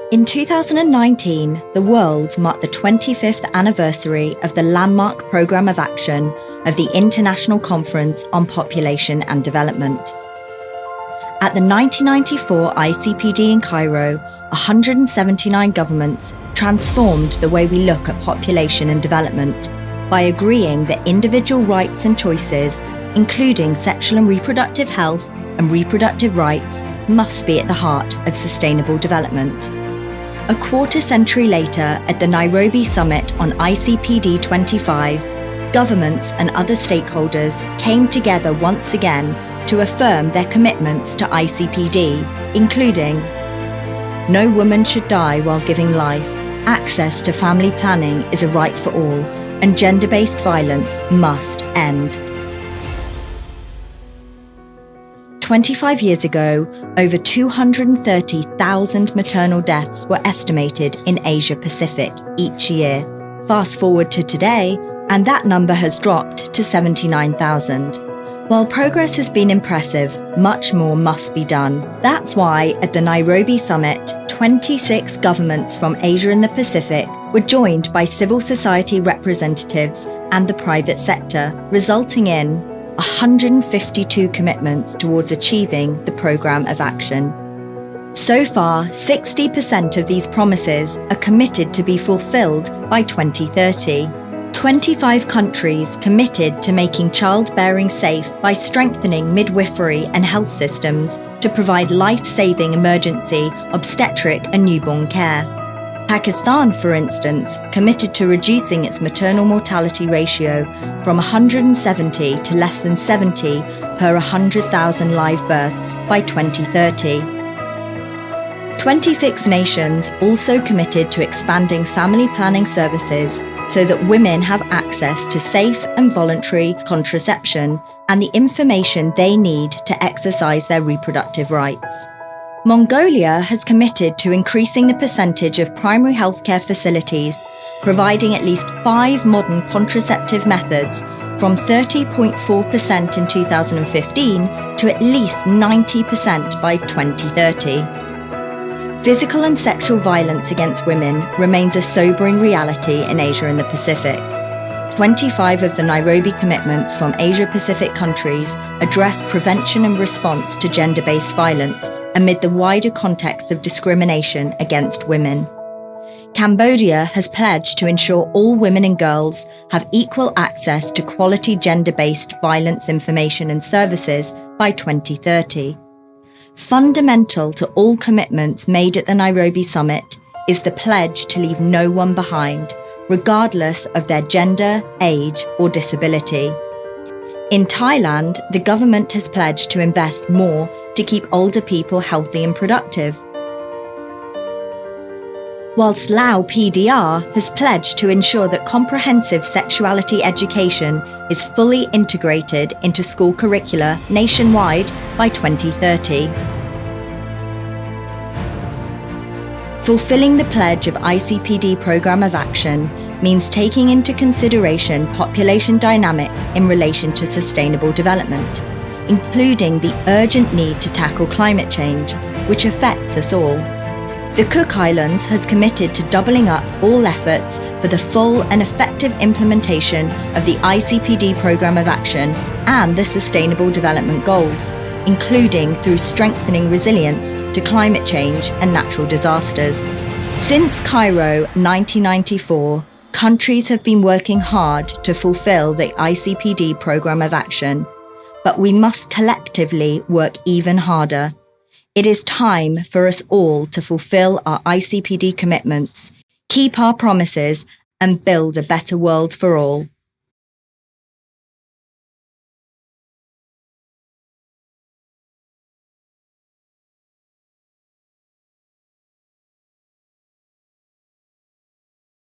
In 2019, the world marked the 25th anniversary of the landmark Programme of Action of the International Conference on Population and Development. At the 1994 ICPD in Cairo, 179 governments transformed the way we look at population and development by agreeing that individual rights and choices, including sexual and reproductive health and reproductive rights, must be at the heart of sustainable development. A quarter century later, at the Nairobi Summit on ICPD25, governments and other stakeholders came together once again to affirm their commitments to ICPD, including no woman should die while giving life, access to family planning is a right for all, and gender-based violence must end. 25 years ago, over 230,000 maternal deaths were estimated in Asia Pacific each year. Fast forward to today, and that number has dropped to 79,000. While progress has been impressive, much more must be done. That's why, at the Nairobi Summit, 26 governments from Asia and the Pacific were joined by civil society representatives and the private sector, resulting in 152 commitments towards achieving the Programme of Action. So far, 60% of these promises are committed to be fulfilled by 2030. 25 countries committed to making childbearing safe by strengthening midwifery and health systems to provide life-saving emergency, obstetric and newborn care. Pakistan, for instance, committed to reducing its maternal mortality ratio from 170 to less than 70 per 100,000 live births by 2030. 26 nations also committed to expanding family planning services so that women have access to safe and voluntary contraception and the information they need to exercise their reproductive rights. Mongolia has committed to increasing the percentage of primary healthcare facilities providing at least 5 modern contraceptive methods from 30.4% in 2015 to at least 90% by 2030. Physical and sexual violence against women remains a sobering reality in Asia and the Pacific. 25 of the Nairobi Commitments from Asia-Pacific countries address prevention and response to gender-based violence amid the wider context of discrimination against women. Cambodia has pledged to ensure all women and girls have equal access to quality gender-based violence information and services by 2030. Fundamental to all commitments made at the Nairobi Summit is the pledge to leave no one behind, regardless of their gender, age, or disability. In Thailand, the government has pledged to invest more to keep older people healthy and productive, whilst Lao PDR has pledged to ensure that comprehensive sexuality education is fully integrated into school curricula nationwide by 2030. Fulfilling the pledge of ICPD Programme of Action means taking into consideration population dynamics in relation to sustainable development, including the urgent need to tackle climate change, which affects us all. The Cook Islands has committed to doubling up all efforts for the full and effective implementation of the ICPD Programme of Action and the Sustainable Development Goals, including through strengthening resilience to climate change and natural disasters. Since Cairo 1994, countries have been working hard to fulfill the ICPD Programme of Action, but we must collectively work even harder. It is time for us all to fulfill our ICPD commitments, keep our promises, and build a better world for all.